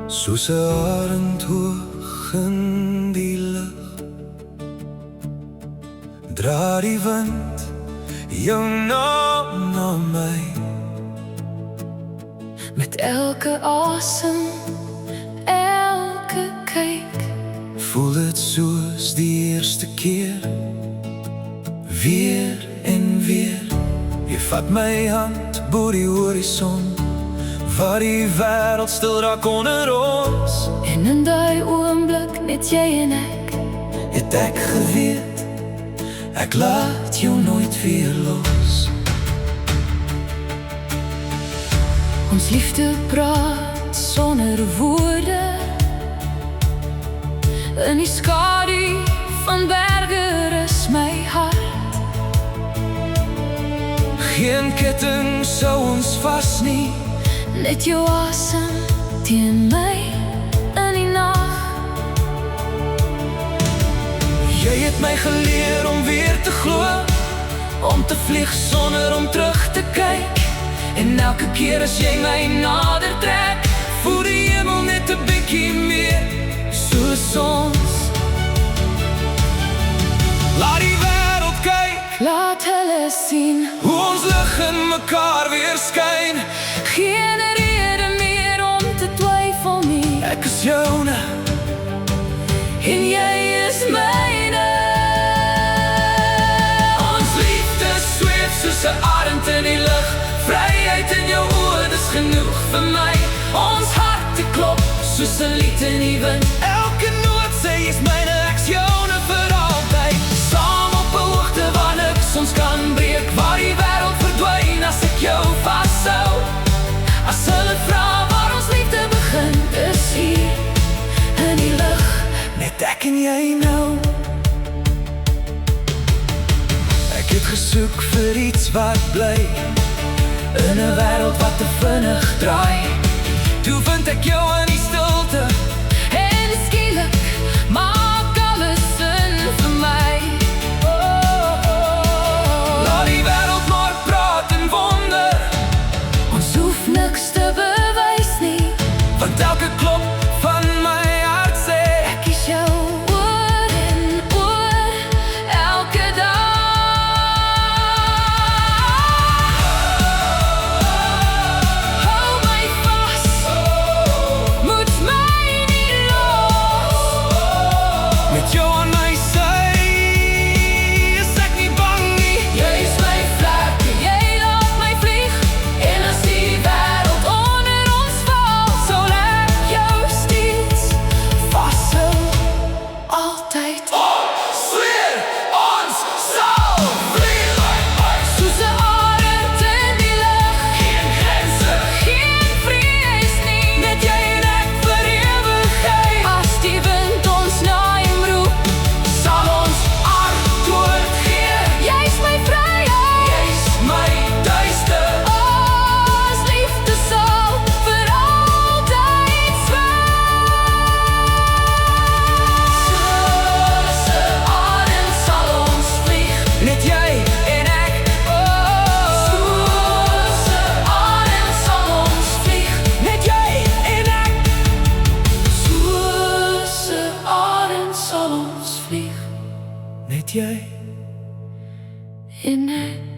Soos 'n arend hoog in die lug, dra die wind jou naam na my. Met elke asem, elke kyk, Voel dit soos die eerste keer, weer en weer. Jy vat my hand bo die horison, waar die wêreld stil raak onder ons. en in daai oomblik net jy en ek. Het ek geweet, ek laat jou nooit weer los. Ons liefde praat sonder woorde, in die skadu van berge rus my hart. Geen ketting sou ons vas nie, Net jou asem teen my in die nag. jy het my geleer om weer te glo, om te vlieg sonder om terug te kyk. En elke keer as jy my nader trek, voel die hemel net 'n bietjie meer soos ons. Laat die wêreld kyk, Laat hulle sien, hoe ons lig in mekaar weer skyn. geen rede meer om te twyfel nie. Ek is joune En jy is myne. Ons liefde sweef soos 'n arend in die lug. Vryheid in jou oë, dis genoeg vir my. Ons harte klop soos 'n lied in die wind. Elke noot sê jy's myne, ek's joune vir altyd. Saam op 'n hoogte waar niks ons kan breek, waar die wêreld verdwyn as ek jou vashou. As hulle vra waar ons liefde begin, is hier in die lug. Net ek en jy nou. Ek het gesoek vir iets wat bly, in 'n wêreld wat te vinnig draai. Toe vind ek jou in die stilte, En skielik maak alles sin vir my. laat die wêreld maar praat en wonder, Ons hoef niks te bewys nie. want elke klop van my hart sê, Ek kies jou oor en oor elke dag. Hou my vas, moet my nie los. met jou aan my sy, is ek nie bang nie. Jy is my vlek, jy laat my vlieg. En as die wêreld onder ons val, sal ek jou steeds vashou, altyd. Sweer, ons sal vlieg, Soos 'n arend in die lug, geen grense, geen vrees nie. net jy en ek vir ewigheid. As die wind ons naam roep, Sal ons antwoord gee, jy's my vryheid. jy's my tuiste. Ons liefde sal vir altyd swem. Soos 'n arend sal ons vlieg. Net jy en ek, Soos 'n arend sal ons vlieg. net jy en ek. Soos 'n arend sal ons vlieg. Net jy En ek